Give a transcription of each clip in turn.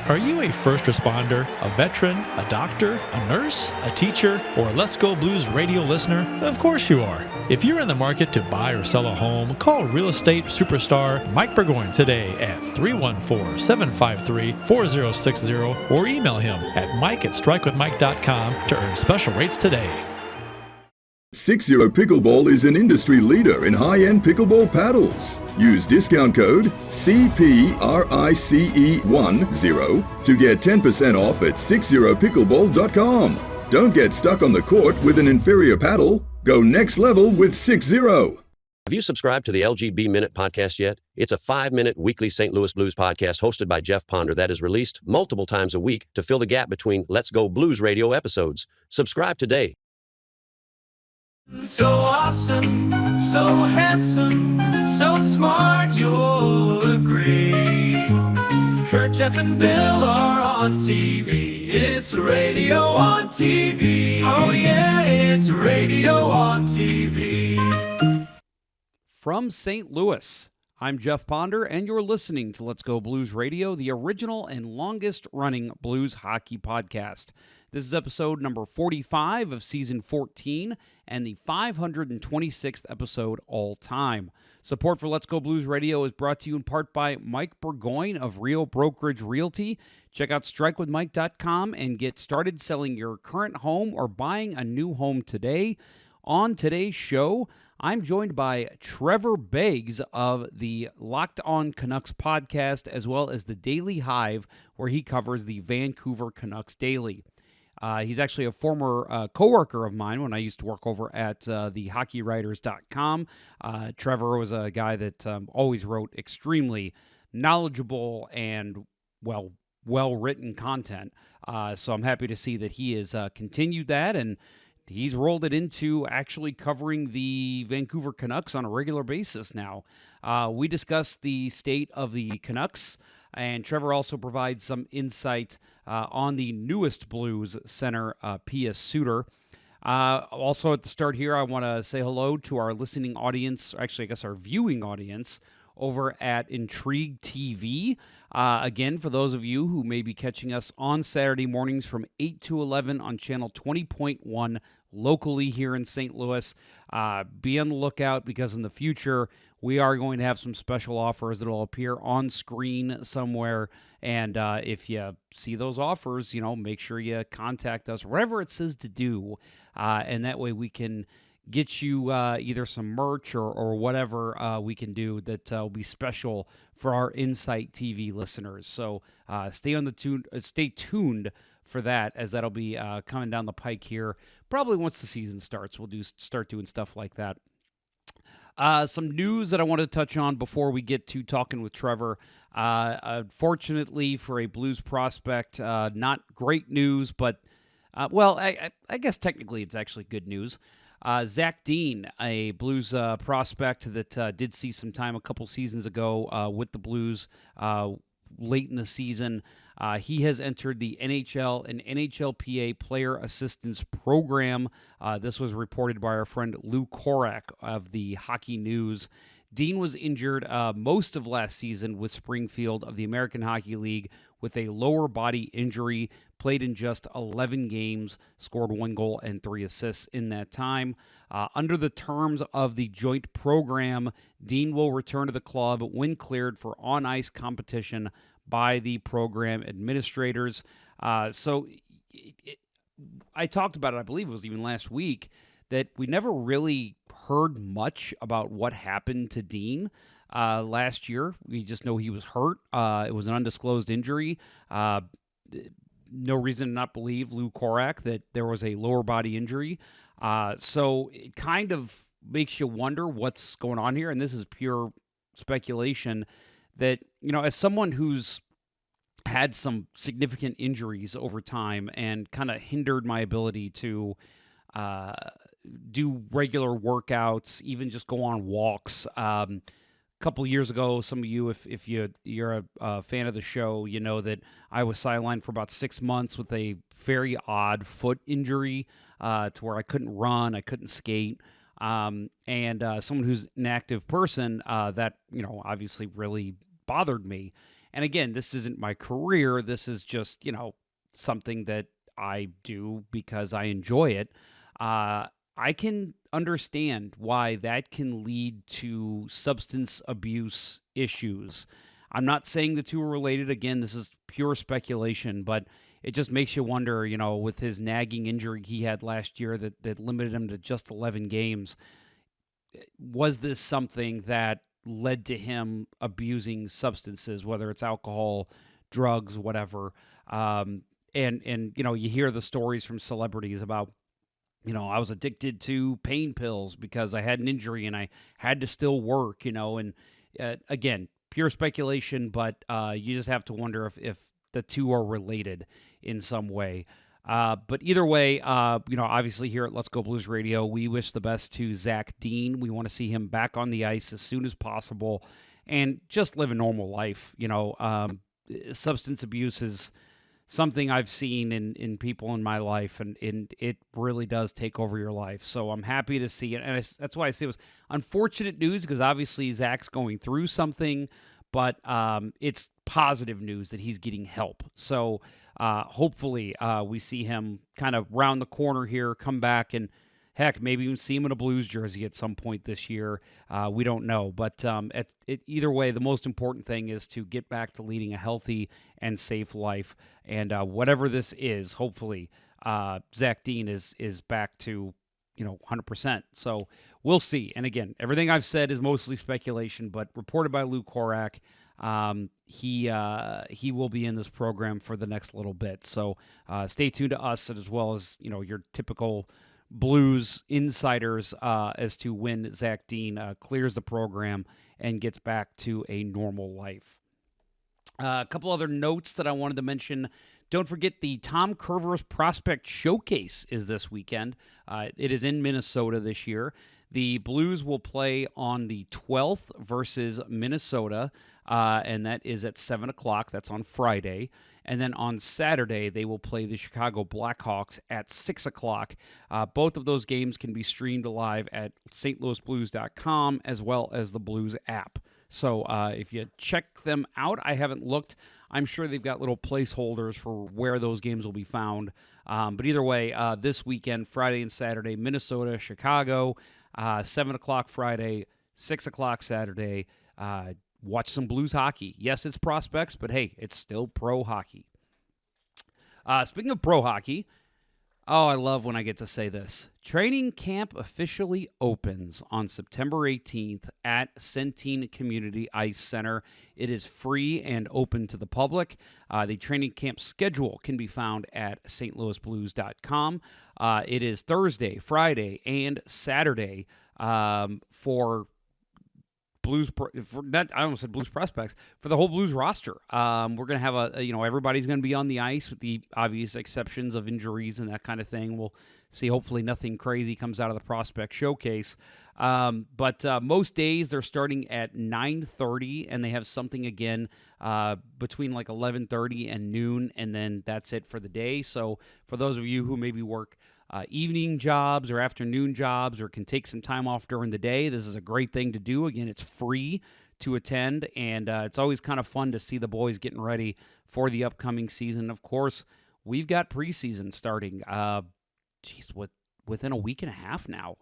Are you a first responder, a veteran, a doctor, a nurse, a teacher, or a Let's Go Blues radio listener? Of course you are. If you're in the market to buy or sell a home, call real estate superstar Mike Burgoyne today at 314-753-4060 or email him at mike@strikewithmike.com to earn special rates today. 60 Pickleball is an industry leader in high-end pickleball paddles. Use discount code CPRICE10 to get 10% off at 60pickleball.com. Don't get stuck on the court with an inferior paddle. Go next level with 60. Have you subscribed to the LGB Minute podcast yet? It's a 5-minute weekly St. Louis Blues podcast hosted by Jeff Ponder that is released multiple times a week to fill the gap between Let's Go Blues radio episodes. Subscribe today. So awesome, so handsome, so smart, you'll agree. Curt, Jeff, and Bill are on TV. It's radio on TV. Oh yeah, it's radio on TV. From St. Louis, I'm Jeff Ponder, and you're listening to Let's Go Blues Radio, the original and longest-running blues hockey podcast. This is episode number 45 of season 14 and the 526th episode all time. Support for Let's Go Blues Radio is brought to you in part by Mike Burgoyne of Rio Brokerage Realty. Check out strikewithmike.com and get started selling your current home or buying a new home today. On today's show, I'm joined by Trevor Beggs of the Locked On Canucks Podcast, as well as the Daily Hive, where he covers the Vancouver Canucks daily. He's actually a former coworker of mine when I used to work over at thehockeywriters.com. Trevor was a guy that always wrote extremely knowledgeable and well-written content. So I'm happy to see that he has continued that, and he's rolled it into actually covering the Vancouver Canucks on a regular basis now. We discussed the state of the Canucks, and Trevor also provides some insight on the newest Blues center, Pius Suter. Also at the start here, I want to say hello to our listening audience, actually I guess our viewing audience, over at Intrigue TV. Again, for those of you who may be catching us on Saturday mornings from 8 to 11 on channel 20.1 locally here in St. Louis, be on the lookout because in the future we are going to have some special offers that will appear on screen somewhere. And if you see those offers, make sure you contact us, whatever it says to do. And that way we can get you either some merch or whatever we can do that will be special for our Insight TV listeners. So stay tuned for that, as that'll be coming down the pike here. Probably once the season starts, we'll start doing stuff like that. Some news that I want to touch on before we get to talking with Trevor. Fortunately for a Blues prospect, not great news, but I guess technically it's actually good news. Zach Dean, a Blues prospect that did see some time a couple seasons ago with the Blues late in the season. He has entered the NHL and NHLPA Player Assistance Program. This was reported by our friend Lou Korak of the Hockey News. Dean was injured most of last season with Springfield of the American Hockey League with a lower body injury, played in just 11 games, scored 1 goal and 3 assists in that time. Under the terms of the joint program, Dean will return to the club when cleared for on-ice competition by the program administrators. I talked about it, I believe it was even last week, that we never really heard much about what happened to Dean last year. We just know he was hurt. It was an undisclosed injury. No reason to not believe Lou Korak that there was a lower body injury. So it kind of makes you wonder what's going on here. And this is pure speculation that, as someone who's had some significant injuries over time and kind of hindered my ability to do regular workouts, even just go on walks. A couple of years ago, some of you, if you're a fan of the show, you know that I was sidelined for about 6 months with a very odd foot injury to where I couldn't run, I couldn't skate. And someone who's an active person, that, obviously really bothered me. And again, this isn't my career. This is just, something that I do because I enjoy it. I can understand why that can lead to substance abuse issues. I'm not saying the two are related. Again, this is pure speculation, but it just makes you wonder, with his nagging injury he had last year that limited him to just 11 games, was this something that led to him abusing substances, whether it's alcohol, drugs, whatever? And you hear the stories from celebrities about, I was addicted to pain pills because I had an injury and I had to still work, and again, pure speculation, but you just have to wonder if the two are related in some way. But either way, obviously here at Let's Go Blues Radio, we wish the best to Zach Dean. We want to see him back on the ice as soon as possible and just live a normal life. Substance abuse is something I've seen in people in my life, and it really does take over your life. So I'm happy to see it. And that's why I say it was unfortunate news, because obviously Zach's going through something, but it's positive news that he's getting help. So hopefully we see him kind of round the corner here, come back, and heck, maybe even see him in a Blues jersey at some point this year. We don't know. But either way, the most important thing is to get back to leading a healthy and safe life. And whatever this is, hopefully Zach Dean is back to 100%. So we'll see. And again, everything I've said is mostly speculation, but reported by Lou Korak, he will be in this program for the next little bit. So stay tuned to us as well as your typical Blues insiders as to when Zach Dean clears the program and gets back to a normal life. A couple other notes that I wanted to mention. Don't forget the Tom Curver's Prospect Showcase is this weekend. It is in Minnesota this year. The Blues will play on the 12th versus Minnesota, and that is at 7 o'clock. That's on Friday. And then on Saturday, they will play the Chicago Blackhawks at 6 o'clock. Both of those games can be streamed live at stlouisblues.com as well as the Blues app. So if you check them out, I haven't looked. I'm sure they've got little placeholders for where those games will be found. But either way, this weekend, Friday and Saturday, Minnesota, Chicago, 7 o'clock Friday, 6 o'clock Saturday. Watch some Blues hockey. Yes, it's prospects, but hey, it's still pro hockey. Speaking of pro hockey, I love when I get to say this. Training camp officially opens on September 18th at Centene Community Ice Center. It is free and open to the public. The training camp schedule can be found at stlouisblues.com. It is Thursday, Friday, and Saturday for Blues, I almost said Blues prospects, for the whole Blues roster. We're going to have everybody's going to be on the ice with the obvious exceptions of injuries and that kind of thing. We'll see. Hopefully nothing crazy comes out of the prospect showcase. But most days they're starting at 9:30, and they have something again between like 11:30 and noon, and then that's it for the day. So for those of you who maybe work evening jobs or afternoon jobs or can take some time off during the day, this is a great thing to do. Again, it's free to attend, and it's always kind of fun to see the boys getting ready for the upcoming season. Of course, we've got preseason starting, within a week and a half now.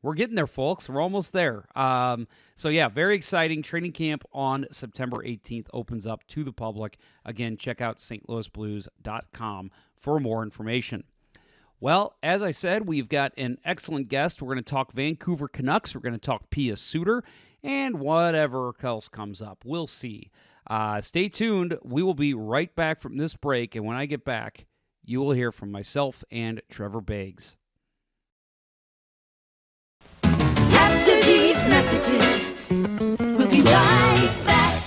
We're getting there, folks. We're almost there. So yeah, very exciting. Training camp on September 18th opens up to the public. Again, check out stlouisblues.com for more information. Well, as I said, we've got an excellent guest. We're going to talk Vancouver Canucks. We're going to talk Pius Suter and whatever else comes up. We'll see. Stay tuned. We will be right back from this break, and when I get back, you will hear from myself and Trevor Beggs. After these messages, we'll be right back.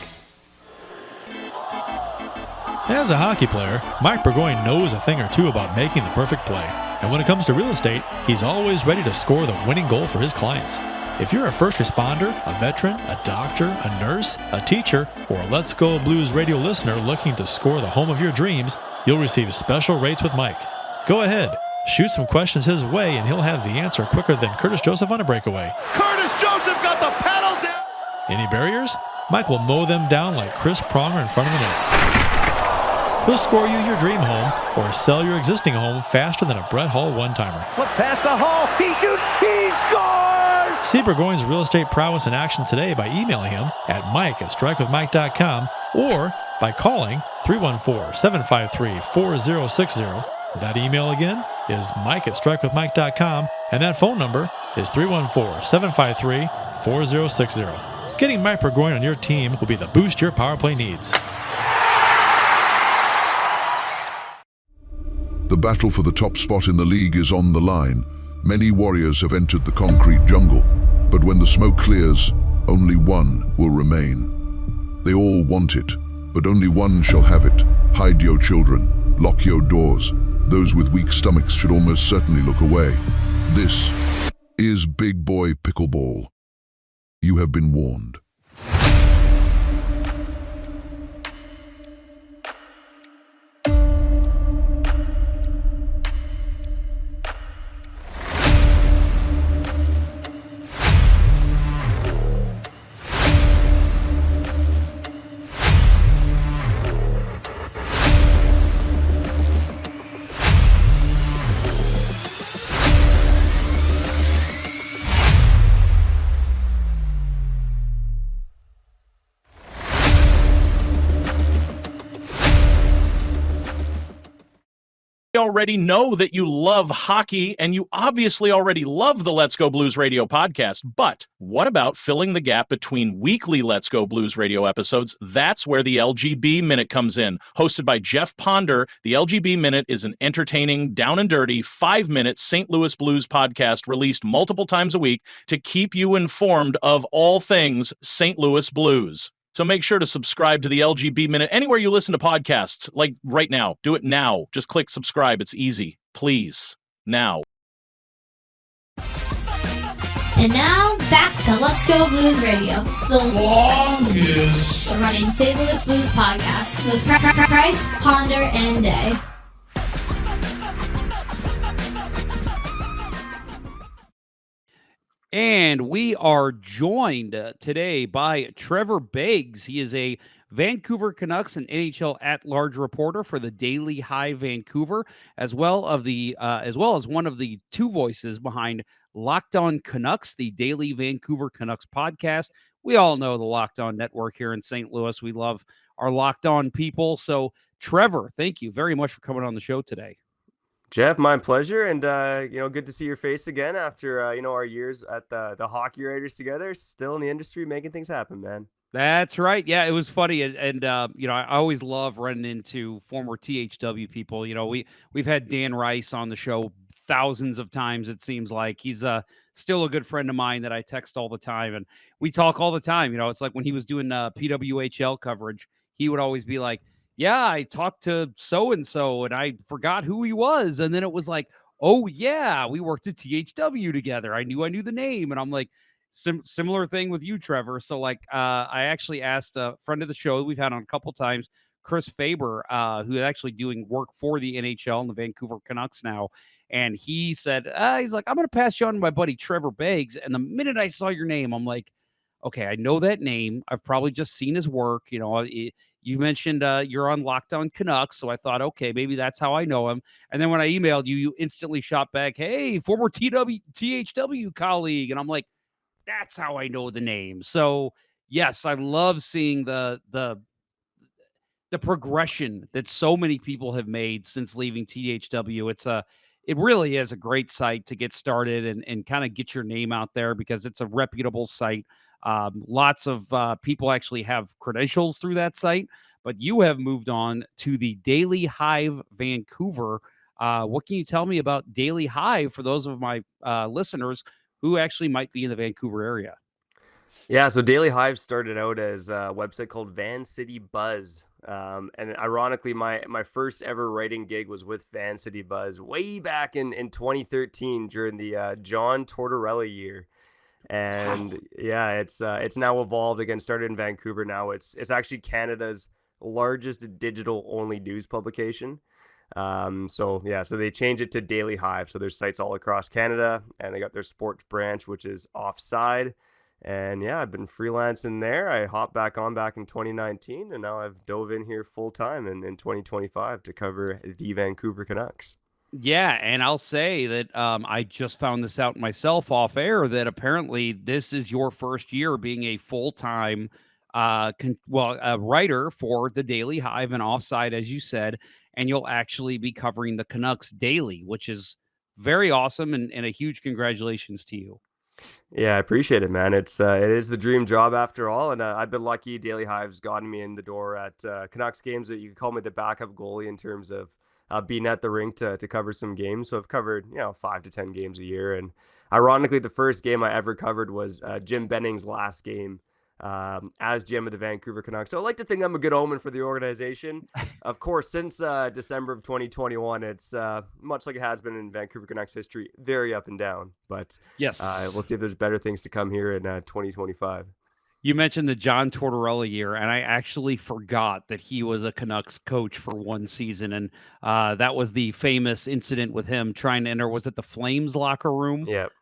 As a hockey player, Mike Burgoyne knows a thing or two about making the perfect play. And when it comes to real estate, he's always ready to score the winning goal for his clients. If you're a first responder, a veteran, a doctor, a nurse, a teacher, or a Let's Go Blues radio listener looking to score the home of your dreams, you'll receive special rates with Mike. Go ahead, shoot some questions his way, and he'll have the answer quicker than Curtis Joseph on a breakaway. Curtis Joseph got the pedal down! Any barriers? Mike will mow them down like Chris Pronger in front of the net. He'll score you your dream home or sell your existing home faster than a Brett Hull one-timer. Flip past the Hall. He shoots. He scores! See Burgoyne's real estate prowess in action today by emailing him at mike@strikewithmike.com or by calling 314-753-4060. That email again is mike@strikewithmike.com, and that phone number is 314-753-4060. Getting Mike Burgoyne on your team will be the boost your power play needs. The battle for the top spot in the league is on the line. Many warriors have entered the concrete jungle, but when the smoke clears, only one will remain. They all want it, but only one shall have it. Hide your children. Lock your doors. Those with weak stomachs should almost certainly look away. This is Big Boy Pickleball. You have been warned. Already know that you love hockey, and you obviously already love the Let's Go Blues Radio podcast, but what about filling the gap between weekly Let's Go Blues Radio episodes? That's where the LGB Minute comes in. Hosted by Jeff Ponder, the LGB Minute is an entertaining, down and dirty, 5-minute St. Louis Blues podcast released multiple times a week to keep you informed of all things St. Louis Blues. So make sure to subscribe to the LGB Minute anywhere you listen to podcasts, like right now. Do it now. Just click subscribe. It's easy. Please. Now. And now, back to Let's Go Blues Radio, the longest running St. Louis Blues podcast with Price, Ponder, and Day. And we are joined today by Trevor Beggs. He is a Vancouver Canucks and NHL at-large reporter for the Daily Hive Vancouver, as well as one of the two voices behind Locked On Canucks, the Daily Vancouver Canucks podcast. We all know the Locked On Network here in St. Louis. We love our Locked On people. So, Trevor, thank you very much for coming on the show today. Jeff, my pleasure, and good to see your face again after our years at the Hockey Writers together. Still in the industry, making things happen, man. That's right. Yeah, it was funny, and I always love running into former THW people. We've had Dan Rice on the show thousands of times. It seems like he's still a good friend of mine that I text all the time, and we talk all the time. It's like when he was doing PWHL coverage, he would always be like, yeah, I talked to so-and-so and I forgot who he was. And then it was like, oh yeah, we worked at THW together. I knew the name. And I'm like, similar thing with you, Trevor. So I actually asked a friend of the show we've had on a couple times, Chris Faber, who is actually doing work for the NHL and the Vancouver Canucks now. And he said, he's like, I'm going to pass you on to my buddy, Trevor Beggs. And the minute I saw your name, I'm like, okay, I know that name. I've probably just seen his work. You mentioned you're on Locked On Canucks, so I thought, okay, maybe that's how I know him. And then when I emailed you, you instantly shot back, hey, former THW colleague. And I'm like, that's how I know the name. So, yes, I love seeing the progression that so many people have made since leaving THW. It really is a great site to get started and kind of get your name out there because it's a reputable site. Lots of people actually have credentials through that site, but you have moved on to the Daily Hive Vancouver. What can you tell me about Daily Hive for those of my listeners who actually might be in the Vancouver area? Yeah, so Daily Hive started out as a website called Van City Buzz. And ironically, my first ever writing gig was with Van City Buzz way back in 2013 during the John Tortorella year. And yeah, it's now evolved again, started in Vancouver. Now it's actually Canada's largest digital only news publication. So they changed it to Daily Hive. So there's sites all across Canada, and they got their sports branch, which is Offside. And yeah, I've been freelancing there. I hopped back in 2019, and now I've dove in here full time in 2025 to cover the Vancouver Canucks. Yeah, and I'll say that I just found this out myself off air that apparently this is your first year being a full-time a writer for the Daily Hive and Offside, as you said, and you'll actually be covering the Canucks daily, which is very awesome, and a huge congratulations to you. Yeah, I appreciate it, man. It is the dream job after all, and I've been lucky. Daily Hive's gotten me in the door at Canucks games. That you could call me the backup goalie in terms of being at the rink to cover some games. So I've covered 5 to 10 games a year, and ironically, the first game I ever covered was Jim Benning's last game as GM of the Vancouver Canucks. So I like to think I'm a good omen for the organization. Of course, since December of 2021, it's much like it has been in Vancouver Canucks history, very up and down. But yes, we'll see if there's better things to come here in 2025. You mentioned the John Tortorella year, and I actually forgot that he was a Canucks coach for one season, and that was the famous incident with him trying to enter, was it the Flames locker room? Yep.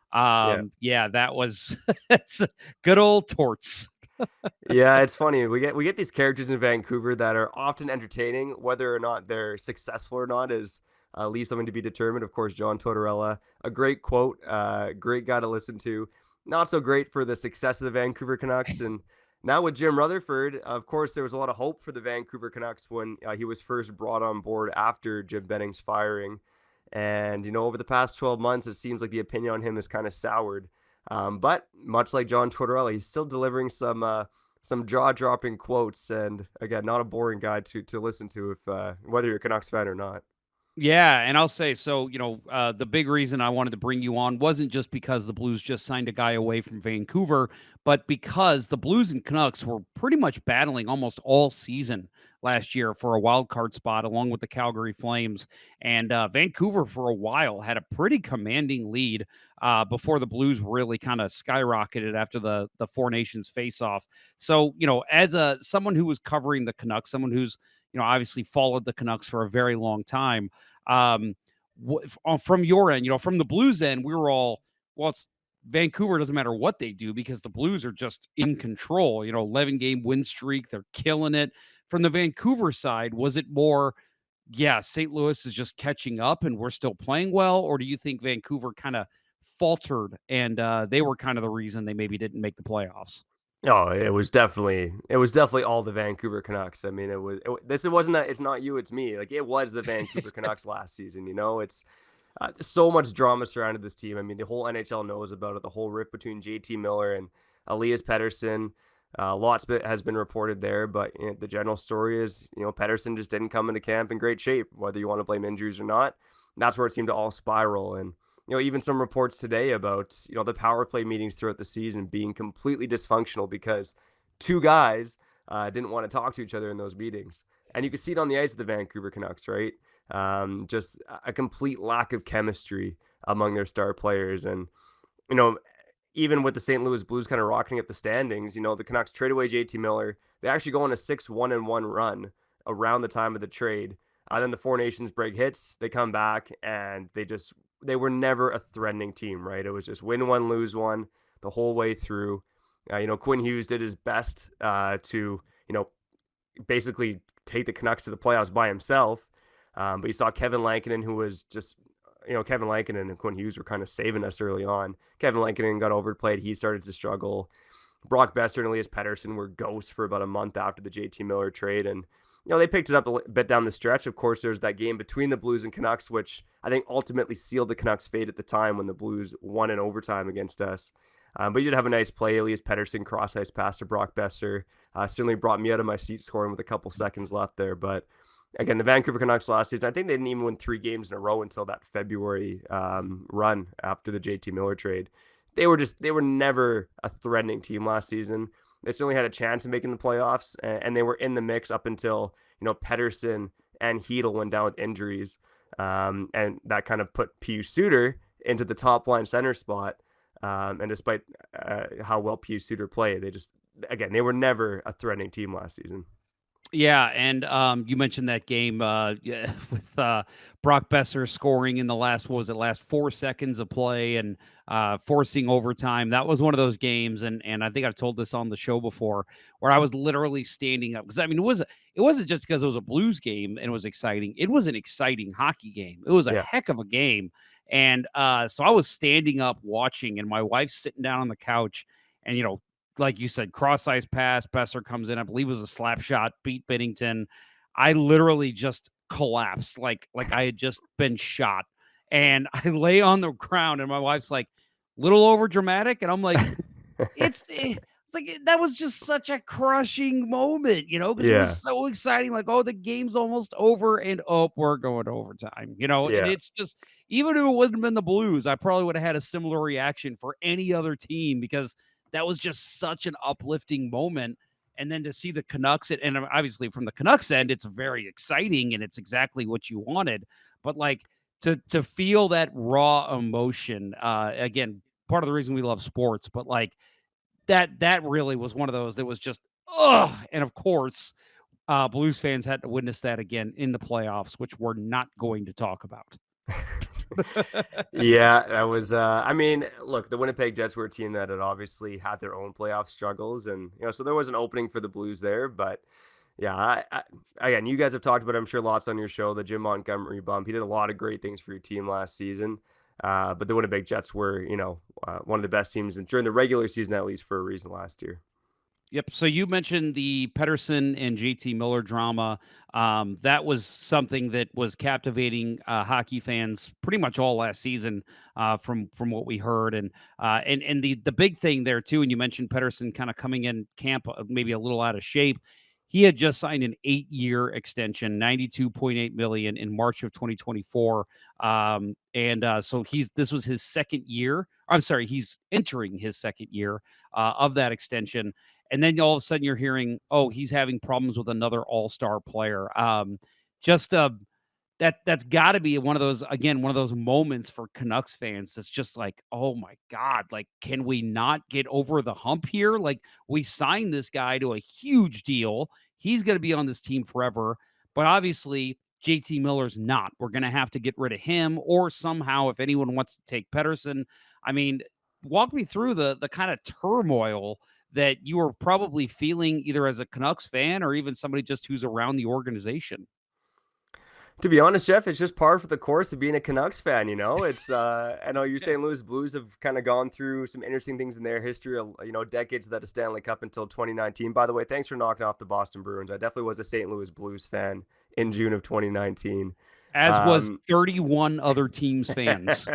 Yeah, that was it's good old Torts. Yeah, it's funny. We get these characters in Vancouver that are often entertaining, whether or not they're successful or not is leaves something to be determined. Of course, John Tortorella, a great quote, great guy to listen to. Not so great for the success of the Vancouver Canucks. And now with Jim Rutherford, of course, there was a lot of hope for the Vancouver Canucks when he was first brought on board after Jim Benning's firing. And, over the past 12 months, it seems like the opinion on him is kind of soured. But much like John Tortorella, he's still delivering some jaw-dropping quotes. And again, not a boring guy to listen to if whether you're a Canucks fan or not. Yeah, and I'll say, so, the big reason I wanted to bring you on wasn't just because the Blues just signed a guy away from Vancouver, but because the Blues and Canucks were pretty much battling almost all season last year for a wild card spot, along with the Calgary Flames. And Vancouver, for a while, had a pretty commanding lead before the Blues really kind of skyrocketed after the Four Nations face-off. So, as someone who was covering the Canucks, someone who's obviously followed the Canucks for a very long time. From your end, from the Blues end, we were all, well, it's Vancouver, doesn't matter what they do because the Blues are just in control, 11-game win streak. They're killing it. From the Vancouver side, was it more, yeah, St. Louis is just catching up and we're still playing well? Or do you think Vancouver kind of faltered and they were kind of the reason they maybe didn't make the playoffs? No, it was definitely all the Vancouver Canucks. I mean, it's not you, it's me. Like, it was the Vancouver Canucks last season. It's so much drama surrounded this team. I mean, the whole NHL knows about it. The whole rift between J.T. Miller and Elias Pettersson, lots has been reported there. But the general story is, Pettersson just didn't come into camp in great shape, whether you want to blame injuries or not. And that's where it seemed to all spiral. And even some reports today about, the power play meetings throughout the season being completely dysfunctional because two guys didn't want to talk to each other in those meetings. And you can see it on the ice of the Vancouver Canucks, right? Just a complete lack of chemistry among their star players. And, even with the St. Louis Blues kind of rocketing up the standings, the Canucks trade away J.T. Miller. They actually go on a 6-1-1 run around the time of the trade. Then the Four Nations break hits. They come back and they were never a threatening team, right? It was just win one, lose one the whole way through. Quinn Hughes did his best to, basically take the Canucks to the playoffs by himself. But you saw Kevin Lankinen, who was just, Kevin Lankinen and Quinn Hughes were kind of saving us early on. Kevin Lankinen got overplayed. He started to struggle. Brock Besser and Elias Pettersson were ghosts for about a month after the JT Miller trade. And, they picked it up a bit down the stretch. Of course, there's that game between the Blues and Canucks, which I think ultimately sealed the Canucks' fate at the time when the Blues won in overtime against us. But you did have a nice play. Elias Pettersson cross-ice pass to Brock Besser. Certainly brought me out of my seat scoring with a couple seconds left there. But again, the Vancouver Canucks last season, I think they didn't even win 3 games in a row until that February run after the JT Miller trade. They were never a threatening team last season. They certainly had a chance of making the playoffs, and they were in the mix up until, Pettersson and Hedl went down with injuries. And that kind of put Pius Suter into the top line center spot. And despite how well Pius Suter played, they were never a threatening team last season. Yeah, and you mentioned that game with Brock Besser scoring in the last 4 seconds of play and forcing overtime. That was one of those games, and I think I've told this on the show before, where I was literally standing up because I mean it wasn't just because it was a Blues game and it was exciting. It was an exciting hockey game. It was a heck of a game, and so I was standing up watching, and my wife's sitting down on the couch, and like you said, cross-ice pass, Besser comes in, I believe it was a slap shot, beat Binnington. I literally just collapsed like I had just been shot. And I lay on the ground and my wife's like, little over dramatic. And I'm like, it's like that was just such a crushing moment, because it was so exciting. Like, oh, the game's almost over and we're going to overtime, and it's just, even if it wouldn't have been the Blues, I probably would have had a similar reaction for any other team because that was just such an uplifting moment. And then to see the Canucks, and obviously from the Canucks end, it's very exciting and it's exactly what you wanted. But like to feel that raw emotion, again, part of the reason we love sports, but like that really was one of those that was just, and of course, Blues fans had to witness that again in the playoffs, which we're not going to talk about. Yeah, that was I mean, look, the Winnipeg Jets were a team that had obviously had their own playoff struggles, and so there was an opening for the Blues there. But yeah, again, you guys have talked about, I'm sure, lots on your show, the Jim Montgomery bump. He did a lot of great things for your team last season, but the Winnipeg Jets were one of the best teams during the regular season, at least, for a reason last year. Yep. So you mentioned the Pettersson and J.T. Miller drama. That was something that was captivating hockey fans pretty much all last season, from what we heard, and the big thing there too. And you mentioned Pettersson kind of coming in camp maybe a little out of shape. He had just signed an 8-year extension, $92.8 million in March of 2024, so this was his second year. I'm sorry, he's entering his second year of that extension. And then all of a sudden you're hearing, he's having problems with another all-star player. That's got to be one of those moments for Canucks fans that's just like, oh my God, like, can we not get over the hump here? Like, we signed this guy to a huge deal. He's going to be on this team forever. But obviously, JT Miller's not. We're going to have to get rid of him, or somehow, if anyone wants to take Pettersson. I mean, walk me through the kind of turmoil that you were probably feeling either as a Canucks fan or even somebody just who's around the organization. To be honest, Jeff, it's just par for the course of being a Canucks fan. It's I know your St. Louis Blues have kind of gone through some interesting things in their history, decades without a Stanley Cup until 2019. By the way, thanks for knocking off the Boston Bruins. I definitely was a St. Louis Blues fan in June of 2019. As was 31 other teams' fans.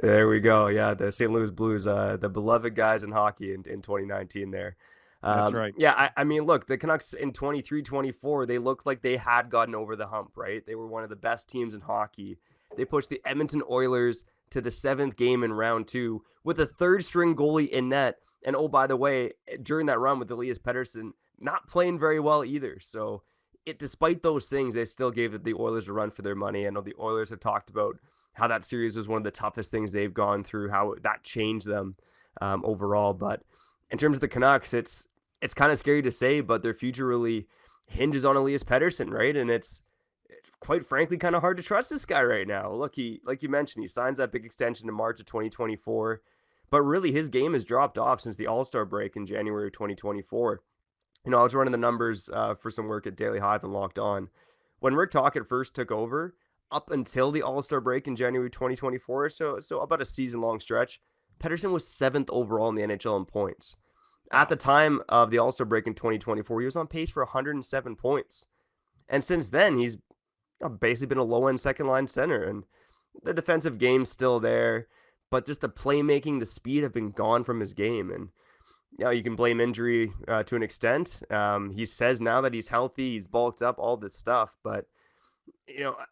There we go. Yeah, the St. Louis Blues, the beloved guys in hockey in 2019 there. That's right. Yeah, I mean, look, the Canucks in 23-24, they looked like they had gotten over the hump, right? They were one of the best teams in hockey. They pushed the Edmonton Oilers to the 7th game in round 2 with a third-string goalie in net. And oh, by the way, during that run with Elias Pettersson, not playing very well either. So despite those things, they still gave the Oilers a run for their money. I know the Oilers have talked about how that series was one of the toughest things they've gone through, how that changed them overall. But in terms of the Canucks, it's kind of scary to say, but their future really hinges on Elias Pettersson, right? And it's quite frankly kind of hard to trust this guy right now. Look, like you mentioned, he signs that big extension in March of 2024, but really his game has dropped off since the All-Star break in January of 2024. I was running the numbers for some work at Daily Hive and Locked On. When Rick Tocchet first took over, up until the All-Star break in January 2024, so about a season-long stretch, Pettersson was 7th overall in the NHL in points. At the time of the All-Star break in 2024, he was on pace for 107 points. And since then, he's basically been a low-end second-line center. And the defensive game's still there, but just the playmaking, the speed have been gone from his game. And you can blame injury to an extent. He says now that he's healthy, he's bulked up, all this stuff. But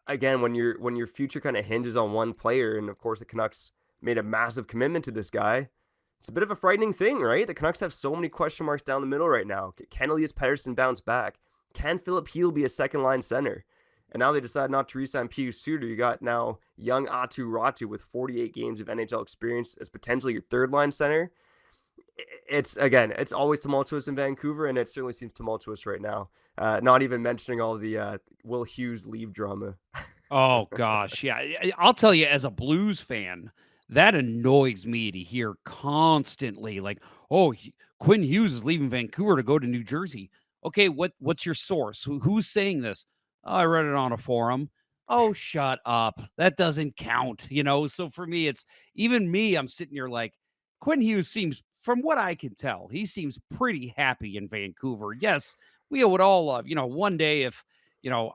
again, when your future kind of hinges on one player, and of course the Canucks made a massive commitment to this guy, it's a bit of a frightening thing, right? The Canucks have so many question marks down the middle right now. Can Elias Pettersson bounce back? Can Philip Heel be a second-line center? And now they decide not to re-sign Pius Suter. You got now young Atu Ratu with 48 games of NHL experience as potentially your third-line center. it's always tumultuous in Vancouver, and it certainly seems tumultuous right now. Not even mentioning all the Will Hughes leave drama. Oh gosh, yeah. I'll tell you, as a Blues fan, that annoys me to hear constantly. Like, oh, Quinn Hughes is leaving Vancouver to go to New Jersey. Okay, what's your source? Who's saying this? Oh, I read it on a forum. Oh, shut up. That doesn't count. So for me, it's even me. I'm sitting here like Quinn Hughes seems, from what I can tell, he seems pretty happy in Vancouver. Yes, we would all love. One day if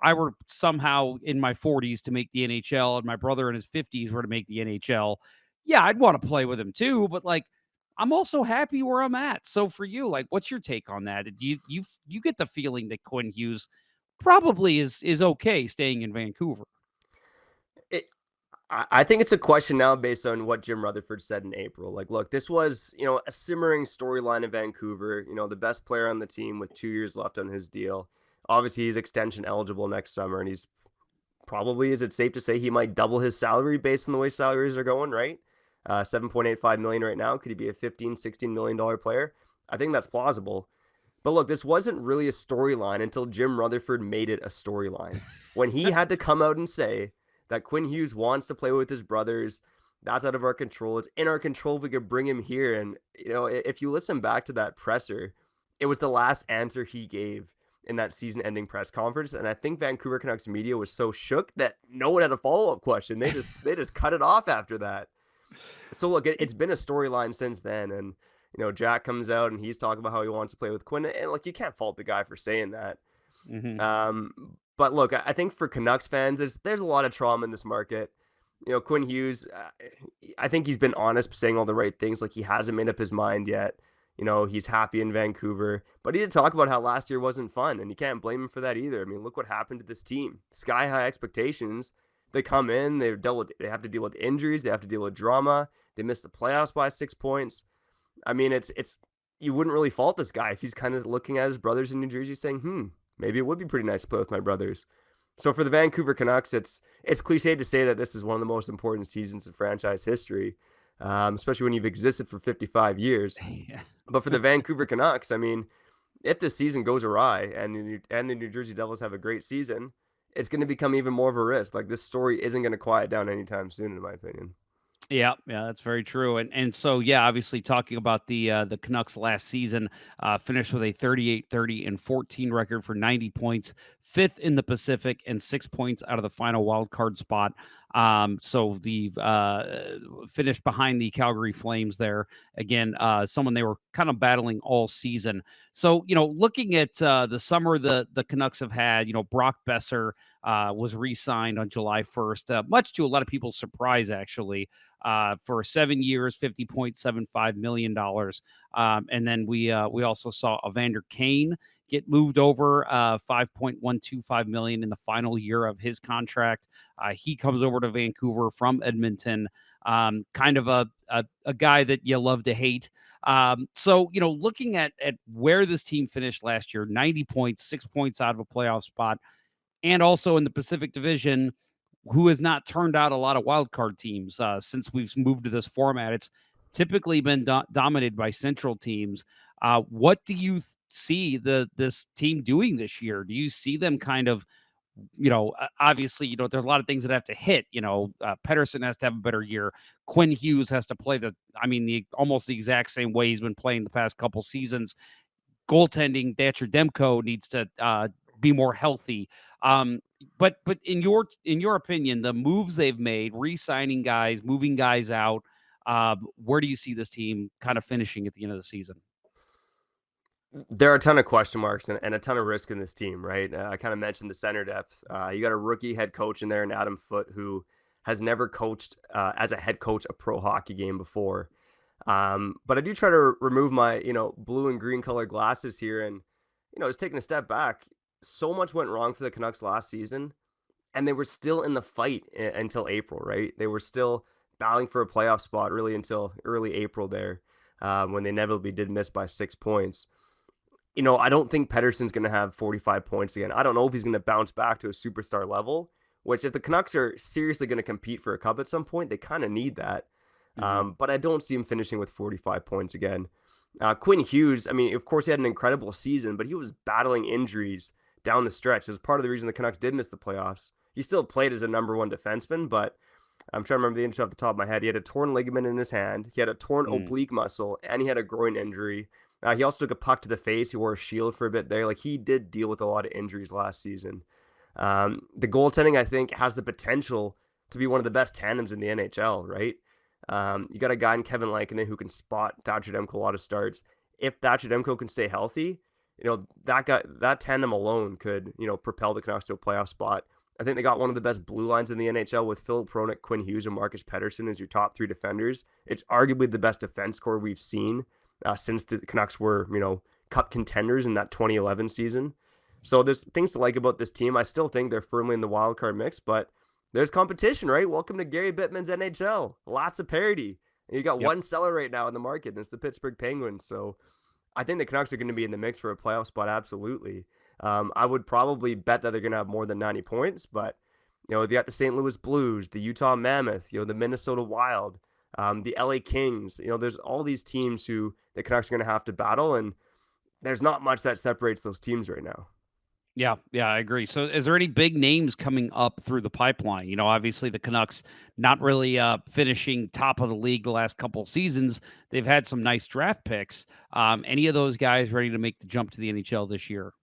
I were somehow in my 40s to make the NHL and my brother in his 50s were to make the NHL, yeah, I'd want to play with him too. But like, I'm also happy where I'm at. So for you, like, what's your take on that? Do you get the feeling that Quinn Hughes probably is okay staying in Vancouver? I think it's a question now based on what Jim Rutherford said in April. Like, look, this was, a simmering storyline in Vancouver, the best player on the team with 2 years left on his deal. Obviously, he's extension eligible next summer, and he's probably, is it safe to say he might double his salary based on the way salaries are going, right? $7.85 million right now. Could he be a $15-16 million player? I think that's plausible. But look, this wasn't really a storyline until Jim Rutherford made it a storyline. When he had to come out and say that Quinn Hughes wants to play with his brothers, that's out of our control. It's in our control if we could bring him here. And, if you listen back to that presser, it was the last answer he gave in that season-ending press conference. And I think Vancouver Canucks media was so shook that no one had a follow-up question. They just cut it off after that. So look, it's been a storyline since then. And, Jack comes out and he's talking about how he wants to play with Quinn. And look, you can't fault the guy for saying that. Mm-hmm. But look, I think for Canucks fans, there's a lot of trauma in this market. Quinn Hughes, I think he's been honest, saying all the right things. Like, he hasn't made up his mind yet. He's happy in Vancouver. But he did talk about how last year wasn't fun, and you can't blame him for that either. I mean, look what happened to this team. Sky high expectations. They come in, they have to deal with injuries, they have to deal with drama. They missed the playoffs by 6 points. I mean, it's you wouldn't really fault this guy if he's kind of looking at his brothers in New Jersey saying, maybe it would be pretty nice to play with my brothers. So for the Vancouver Canucks, it's cliche to say that this is one of the most important seasons in franchise history, especially when you've existed for 55 years. Yeah. But for the Vancouver Canucks, I mean, if this season goes awry and the New Jersey Devils have a great season, it's going to become even more of a risk. Like, this story isn't going to quiet down anytime soon, in my opinion. Yeah, that's very true. And so, yeah, obviously talking about the Canucks last season, finished with a 38-30-14 record for 90 points, fifth in the Pacific and 6 points out of the final wild card spot. So the finished behind the Calgary Flames there. Again, someone they were kind of battling all season. So, looking at the summer the Canucks have had, Brock Besser was re-signed on July 1st, much to a lot of people's surprise, actually, for 7 years, $50.75 million. And then we also saw Evander Kane get moved over, $5.125 million in the final year of his contract. He comes over to Vancouver from Edmonton, kind of a guy that you love to hate. So, looking at where this team finished last year, 90 points, 6 points out of a playoff spot, and also in the Pacific Division, who has not turned out a lot of wild card teams since we've moved to this format. It's typically been dominated by Central teams. What do you see this team doing this year? Do you see them kind of, obviously, there's a lot of things that have to hit. Pettersson has to have a better year. Quinn Hughes has to play almost the exact same way he's been playing the past couple seasons. Goaltending, Thatcher Demko needs to be more healthy. But in your opinion, the moves they've made, re-signing guys, moving guys out, where do you see this team kind of finishing at the end of the season? There are a ton of question marks and a ton of risk in this team, right? I kind of mentioned the center depth. You got a rookie head coach in there in Adam Foote, who has never coached as a head coach a pro hockey game before. But I do try to remove my, blue and green colored glasses here and, just taking a step back. So much went wrong for the Canucks last season, and they were still in the fight until April, right? They were still battling for a playoff spot really until early April there, when they inevitably did miss by 6 points. I don't think Pettersson's going to have 45 points again. I don't know if he's going to bounce back to a superstar level, which if the Canucks are seriously going to compete for a cup at some point, they kind of need that. But I don't see him finishing with 45 points again. Quinn Hughes, I mean, of course, he had an incredible season, but he was battling injuries down the stretch. It was part of the reason the Canucks did miss the playoffs. He still played as a number one defenseman, but I'm trying to remember the injury off the top of my head. He had a torn ligament in his hand. He had a torn oblique muscle, and he had a groin injury. He also took a puck to the face. He wore a shield for a bit there. Like, he did deal with a lot of injuries last season. The goaltending, I think, has the potential to be one of the best tandems in the NHL, right? You got a guy in Kevin Lankinen who can spot Thatcher Demko a lot of starts. If Thatcher Demko can stay healthy, that tandem alone could, propel the Canucks to a playoff spot. I think they got one of the best blue lines in the NHL with Philip Hronek, Quinn Hughes, and Marcus Pettersson as your top three defenders. It's arguably the best defense core we've seen since the Canucks were, cup contenders in that 2011 season. So there's things to like about this team. I still think they're firmly in the wild card mix, but there's competition, right? Welcome to Gary Bettman's NHL. Lots of parity. And you got one seller right now in the market, and it's the Pittsburgh Penguins. So I think the Canucks are going to be in the mix for a playoff spot, absolutely. I would probably bet that they're going to have more than 90 points, but, they got the St. Louis Blues, the Utah Mammoth, the Minnesota Wild, the LA Kings. There's all these teams who the Canucks are going to have to battle, and there's not much that separates those teams right now. Yeah, I agree. So is there any big names coming up through the pipeline? Obviously the Canucks not really finishing top of the league the last couple of seasons. They've had some nice draft picks. Any of those guys ready to make the jump to the NHL this year?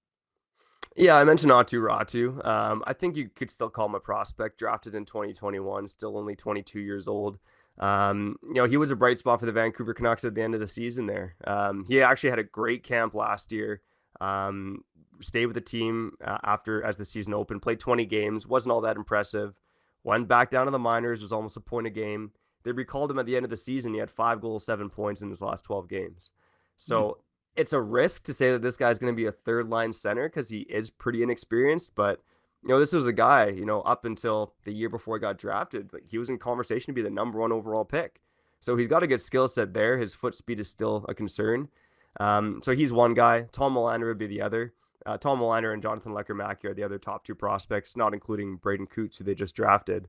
Yeah, I mentioned Aatu Räty. I think you could still call him a prospect, drafted in 2021, still only 22 years old. He was a bright spot for the Vancouver Canucks at the end of the season there. He actually had a great camp last year. Stayed with the team as the season opened, played 20 games, wasn't all that impressive. Went back down to the minors, was almost a point a game. They recalled him at the end of the season. He had 5 goals, 7 points in his last 12 games. So it's a risk to say that this guy's going to be a third line center because he is pretty inexperienced. But, this was a guy, up until the year before he got drafted, like, he was in conversation to be the number 1 overall pick. So he's got a good skill set there. His foot speed is still a concern. So he's one guy. Tom Melander would be the other. Tom Melander and Jonathan Lecker-Mackey are the other top 2 prospects, not including Braden Coots, who they just drafted.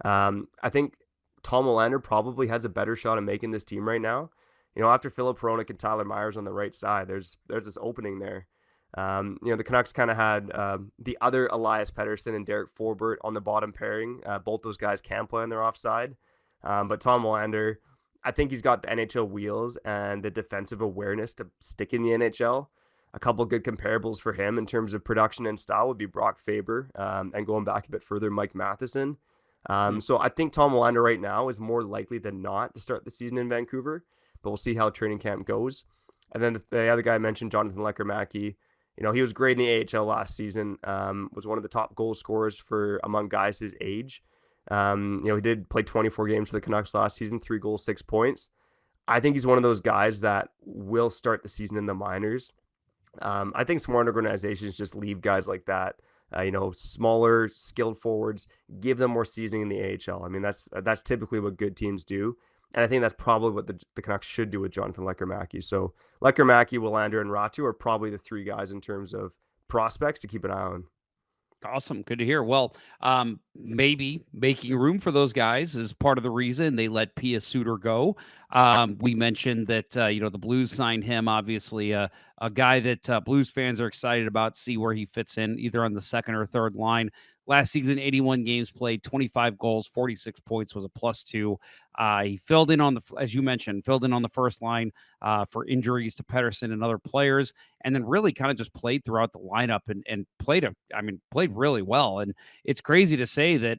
I think Tom Melander probably has a better shot at making this team right now. After Philip Hronek and Tyler Myers on the right side, there's this opening there. The Canucks kind of had the other Elias Pettersson and Derek Forbort on the bottom pairing. Both those guys can play on their offside. But Tom Melander, I think he's got the NHL wheels and the defensive awareness to stick in the NHL. A couple good comparables for him in terms of production and style would be Brock Faber, and going back a bit further, Mike Matheson. So I think Tom Melander right now is more likely than not to start the season in Vancouver, but we'll see how training camp goes. And then the other guy I mentioned, Jonathan Lecker-Mackey, he was great in the AHL last season, was one of the top goal scorers for among guys his age. He did play 24 games for the Canucks last season, 3 goals, 6 points. I think he's one of those guys that will start the season in the minors. I think smart organizations just leave guys like that, smaller, skilled forwards, give them more seasoning in the AHL. I mean, that's typically what good teams do. And I think that's probably what the Canucks should do with Jonathan Lecker-Mackey. So Lecker-Mackey, Willander, and Räty are probably the 3 guys in terms of prospects to keep an eye on. Awesome. Good to hear. Well, maybe making room for those guys is part of the reason they let Pius Suter go. We mentioned that, the Blues signed him, obviously a guy that Blues fans are excited about, see where he fits in either on the second or third line. Last season, 81 games played, 25 goals, 46 points, was a +2. He filled in on as you mentioned, on the first line for injuries to Pettersson and other players, and then really kind of just played throughout the lineup and played really well. And it's crazy to say that,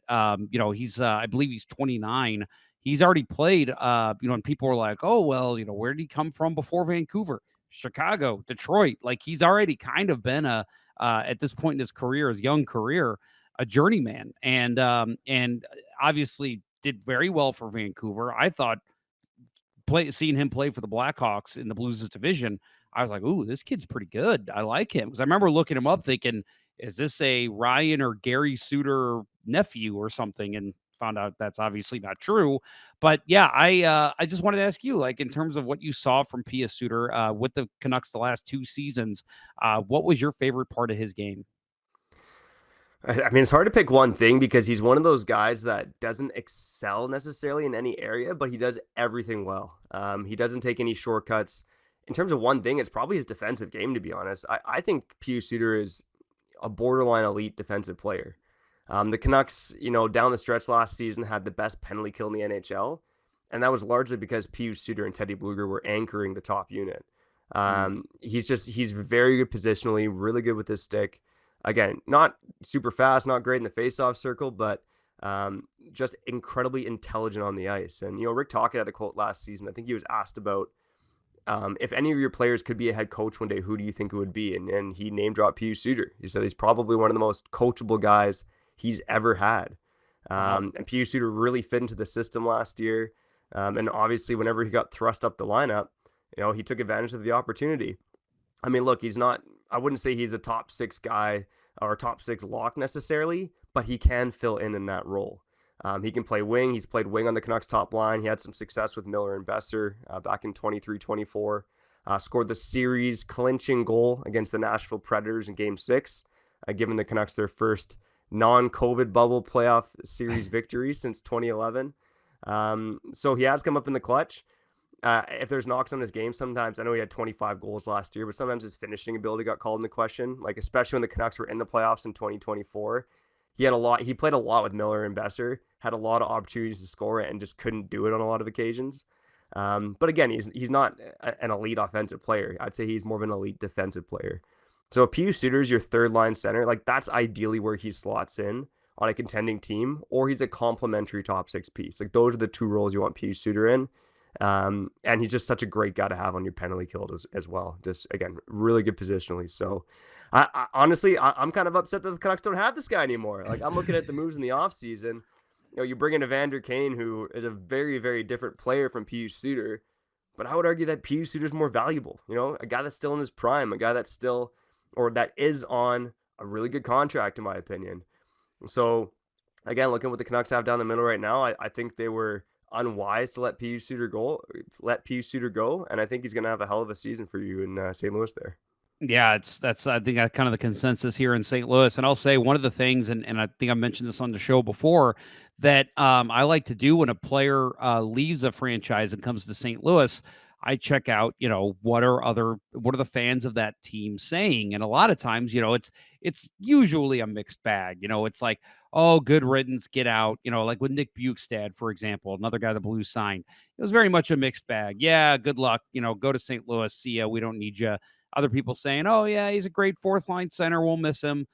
he's, I believe he's 29. He's already played, and people were like, oh, well, where did he come from before Vancouver? Chicago, Detroit. Like, he's already kind of been at this point in his career, his young career, a journeyman, and obviously did very well for Vancouver. I thought seeing him play for the Blackhawks in the Blues' division, I was like, ooh, this kid's pretty good. I like him. Because I remember looking him up thinking, is this a Ryan or Gary Suter nephew or something? And found out that's obviously not true. But yeah, I just wanted to ask you, like, in terms of what you saw from Pius Suter with the Canucks the last 2 seasons, what was your favorite part of his game? I mean, it's hard to pick one thing because he's one of those guys that doesn't excel necessarily in any area, but he does everything well. He doesn't take any shortcuts. in terms of one thing, it's probably his defensive game, to be honest. I think Pius Suter is a borderline elite defensive player. The Canucks, down the stretch last season had the best penalty kill in the NHL, and that was largely because Pius Suter and Teddy Bluger were anchoring the top unit. He's very good positionally, really good with his stick. Again, not super fast, not great in the faceoff circle, but just incredibly intelligent on the ice. And, Rick Tocchet had a quote last season. I think he was asked about if any of your players could be a head coach one day, who do you think it would be? And he name dropped Pius Suter. He said he's probably one of the most coachable guys he's ever had. And Pius Suter really fit into the system last year. And obviously, whenever he got thrust up the lineup, he took advantage of the opportunity. I mean, look, I wouldn't say he's a top 6 guy or a top 6 lock necessarily, but he can fill in that role. He can play wing. He's played wing on the Canucks top line. He had some success with Miller and Besser back in 23-24. Scored the series clinching goal against the Nashville Predators in Game 6, giving the Canucks their first non-COVID bubble playoff series victory since 2011. So he has come up in the clutch. If there's knocks on his game, sometimes I know he had 25 goals last year, but sometimes his finishing ability got called into question. Like especially when the Canucks were in the playoffs in 2024, he played a lot with Miller and Besser, had a lot of opportunities to score it, and just couldn't do it on a lot of occasions. But again, he's not an elite offensive player. I'd say he's more of an elite defensive player. So if Pius Suter is your third line center, like that's ideally where he slots in on a contending team, or he's a complementary top 6 piece. Like those are the 2 roles you want Pius Suter in. And he's just such a great guy to have on your penalty kill as well. Just again, really good positionally. So I honestly, I'm kind of upset that the Canucks don't have this guy anymore. Like I'm looking at the moves in the offseason. You bring in Evander Kane, who is a very, very different player from Pius Suter, but I would argue that Pius Suter is more valuable. A guy that's still in his prime, a guy that's that is on a really good contract, in my opinion. So again, looking at what the Canucks have down the middle right now, I think they were unwise to let Pius Suter go, and I think he's going to have a hell of a season for you in St. Louis there. Yeah, that's I think kind of the consensus here in St. Louis. And I'll say one of the things, and I think I mentioned this on the show before, that I like to do when a player leaves a franchise and comes to St. Louis, I check out, what are the fans of that team saying? And a lot of times, it's usually a mixed bag. It's like, oh, good riddance, get out. Like with Nick Bukestad, for example, another guy the Blues signed. It was very much a mixed bag. Yeah, good luck. Go to St. Louis. See ya. We don't need you. Other people saying, oh, yeah, he's a great 4th line center. We'll miss him.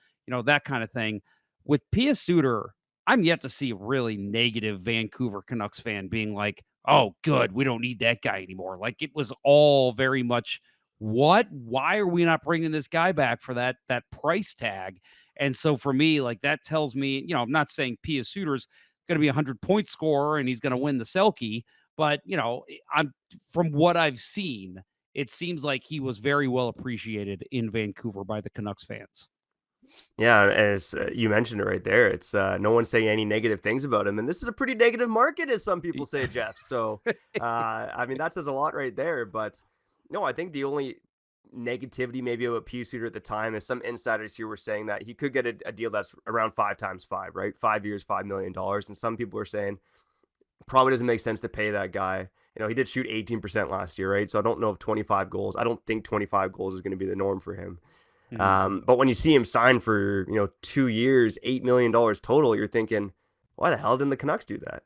That kind of thing. With Pius Suter, I'm yet to see a really negative Vancouver Canucks fan being like, oh, good, we don't need that guy anymore. Like it was all very much, what? Why are we not bringing this guy back for that price tag? And so for me, like that tells me, I'm not saying Pius Suter's going to be a 100-point scorer and he's going to win the Selke, but I'm from what I've seen, it seems like he was very well appreciated in Vancouver by the Canucks fans. Yeah, as you mentioned it right there, it's no one's saying any negative things about him. And this is a pretty negative market, as some people say, Jeff. So, I mean, that says a lot right there. But no, I think the only negativity maybe about Pius Suter at the time is some insiders here were saying that he could get a deal that's around 5 times 5, right? 5 years, $5 million. And some people are saying probably doesn't make sense to pay that guy. He did shoot 18% last year, right? So I don't know if 25 goals. I don't think 25 goals is going to be the norm for him. Mm-hmm. But when you see him sign for, 2 years, $8 million total, you're thinking, why the hell didn't the Canucks do that?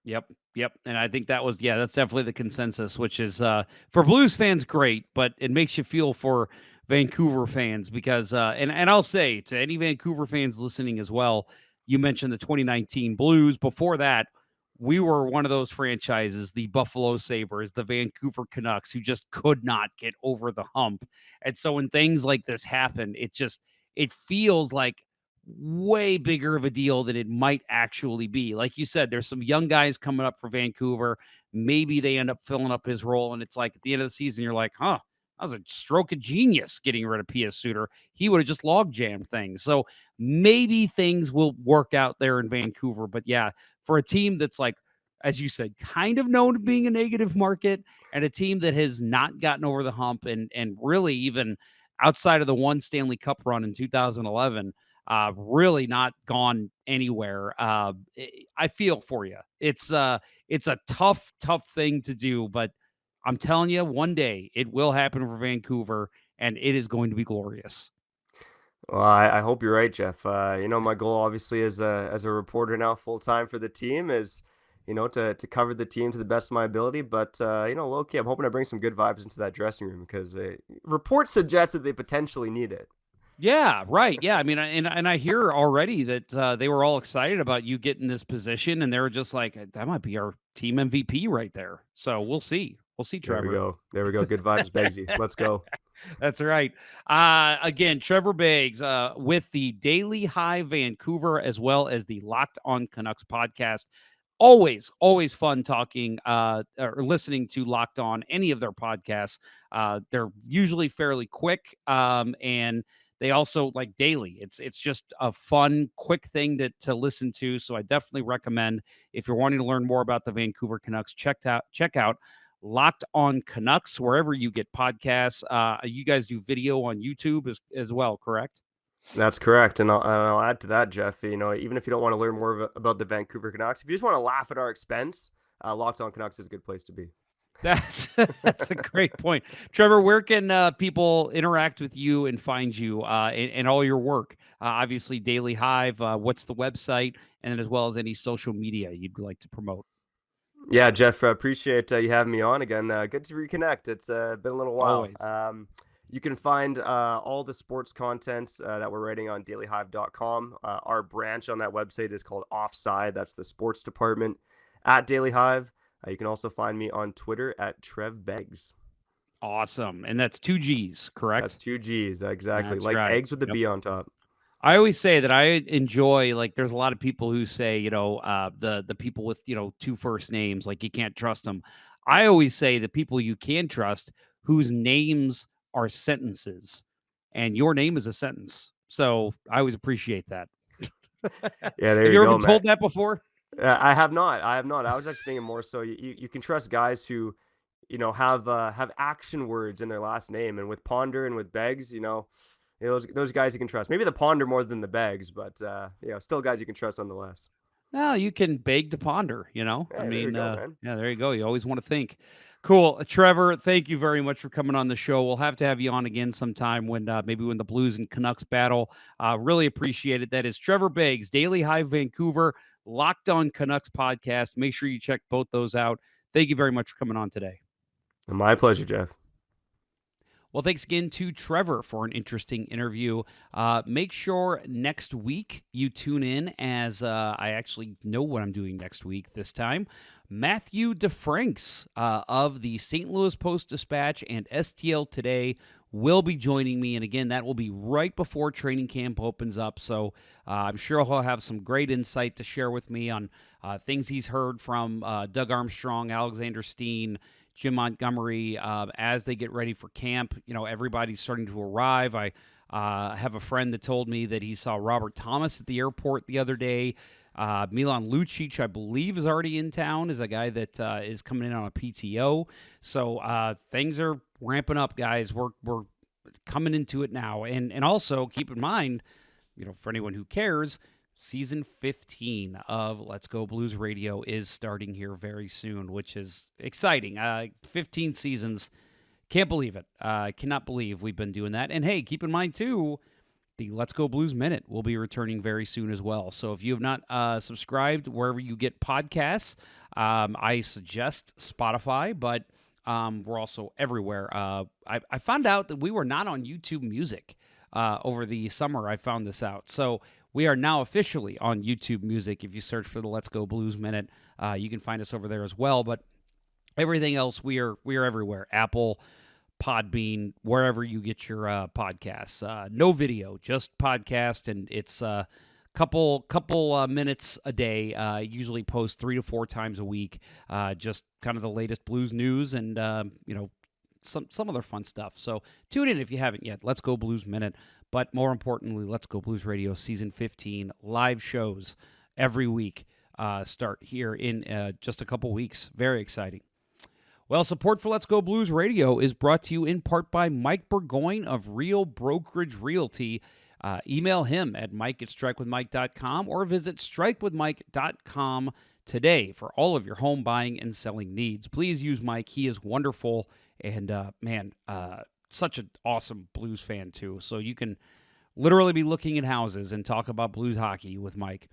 Yep. And I think that's definitely the consensus, which is for Blues fans, great, but it makes you feel for Vancouver fans because, and I'll say to any Vancouver fans listening as well, you mentioned the 2019 Blues. Before that, we were one of those franchises, the Buffalo Sabres, the Vancouver Canucks, who just could not get over the hump. And so when things like this happen, it feels like way bigger of a deal than it might actually be. Like you said, there's some young guys coming up for Vancouver. Maybe they end up filling up his role. And it's like at the end of the season, you're like, that was a stroke of genius getting rid of Pius Suter. He would have just log jammed things. So maybe things will work out there in Vancouver. But yeah, for a team that's like, as you said, kind of known to being a negative market and a team that has not gotten over the hump and really even outside of the one Stanley Cup run in 2011, really not gone anywhere. I feel for you. It's a tough thing to do, but I'm telling you, one day it will happen for Vancouver, and it is going to be glorious. Well, I hope you're right, Jeff. My goal obviously as a reporter now full time for the team is, to cover the team to the best of my ability. But low key, I'm hoping I bring some good vibes into that dressing room because reports suggest that they potentially need it. Yeah, right. Yeah, I mean, and I hear already that they were all excited about you getting this position, and they were just like, that might be our team MVP right there. So we'll see. We'll see, Trevor. There we go. Good vibes, Beggsy. Let's go. That's right. Again, Trevor Beggs with the Daily Hive Vancouver as well as the Locked On Canucks podcast. Always fun talking or listening to Locked On, any of their podcasts. They're usually fairly quick, and they also like daily. It's just a fun, quick thing to listen to. So I definitely recommend, if you're wanting to learn more about the Vancouver Canucks, check out Locked On Canucks wherever you get podcasts. You guys do video on YouTube as well, correct? That's correct, and I'll add to that, Jeff. Even if you don't want to learn more about the Vancouver Canucks, if you just want to laugh at our expense, Locked On Canucks is a good place to be. That's a great point. Trevor, where can people interact with you and find you and all your work? Obviously, Daily Hive, what's the website, and then as well as any social media you'd like to promote? Yeah, Jeff, appreciate you having me on again. Good to reconnect. It's been a little while. Always. You can find all the sports content that we're writing on dailyhive.com. Our branch on that website is called Offside. That's the sports department at Daily Hive. You can also find me on Twitter at Trev Beggs. Awesome. And that's 2 G's, correct? That's 2 G's, exactly. That's like right. eggs with the B on top. I always say that I enjoy, like, there's a lot of people who say, the people with, 2 first names, like you can't trust them. I always say the people you can trust whose names are sentences, and your name is a sentence. So I always appreciate that. Yeah, there Have you you go, ever been told that before? I have not. I was actually thinking more so you can trust guys who, have action words in their last name, and with Ponder and with Beggs, those guys you can trust. Maybe the Ponder more than the Beggs, but still guys you can trust nonetheless. Well, you can beg to ponder, Yeah, I mean, there you go, man. yeah, there you go. You always want to think. Cool. Trevor, thank you very much for coming on the show. We'll have to have you on again sometime when maybe when the Blues and Canucks battle. Really appreciate it. That is Trevor Beggs, Daily Hive Vancouver, Locked On Canucks podcast. Make sure you check both those out. Thank you very much for coming on today. My pleasure, Jeff. Well, thanks again to Trevor for an interesting interview. Make sure next week you tune in as I actually know what I'm doing next week this time. Matthew DeFranks of the St. Louis Post-Dispatch and STL Today will be joining me. And again, that will be right before training camp opens up. So I'm sure he'll have some great insight to share with me on things he's heard from Doug Armstrong, Alexander Steen, Jim Montgomery, as they get ready for camp. Everybody's starting to arrive. I have a friend that told me that he saw Robert Thomas at the airport the other day. Milan Lucic, I believe, is already in town, is a guy that is coming in on a PTO. So things are ramping up, guys. We're coming into it now. And also keep in mind, for anyone who cares, Season 15 of Let's Go Blues Radio is starting here very soon, which is exciting. 15 seasons. Can't believe it. Cannot believe we've been doing that. And hey, keep in mind, too, the Let's Go Blues Minute will be returning very soon as well. So if you have not subscribed wherever you get podcasts, I suggest Spotify, but we're also everywhere. I found out that we were not on YouTube Music over the summer. I found this out. So we are now officially on YouTube Music. If you search for the Let's Go Blues Minute, you can find us over there as well. But everything else, we are everywhere. Apple, Podbean, wherever you get your podcasts. No video, just podcast, and it's a couple minutes a day. Usually post 3 to 4 times a week. Just kind of the latest blues news and some other fun stuff. So tune in if you haven't yet. Let's Go Blues Minute. But more importantly, Let's Go Blues Radio Season 15 live shows every week start here in just a couple weeks. Very exciting. Well, support for Let's Go Blues Radio is brought to you in part by Mike Burgoyne of Real Brokerage Realty. Email him at mike@strikewithmike.com or visit strikewithmike.com today for all of your home buying and selling needs. Please use Mike. He is wonderful and, such an awesome Blues fan, too. So you can literally be looking at houses and talk about Blues hockey with Mike.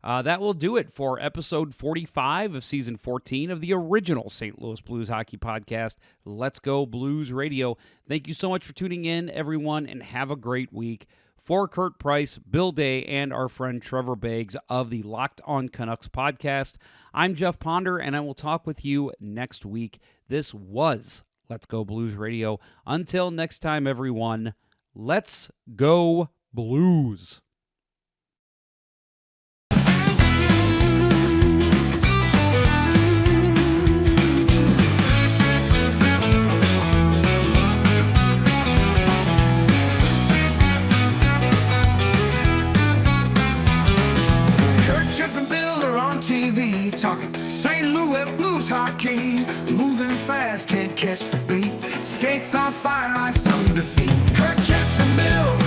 That will do it for episode 45 of season 14 of the original St. Louis Blues Hockey Podcast, Let's Go Blues Radio. Thank you so much for tuning in, everyone, and have a great week. For Curt Price, Bill Day, and our friend Trevor Beggs of the Locked On Canucks Podcast, I'm Jeff Ponder, and I will talk with you next week. This was Let's Go Blues Radio. Until next time, everyone, let's go Blues. TV talking St. Louis Blues hockey, moving fast, can't catch the beat. Skates on fire, ice on defeat. Curt, Jeff, and Bill.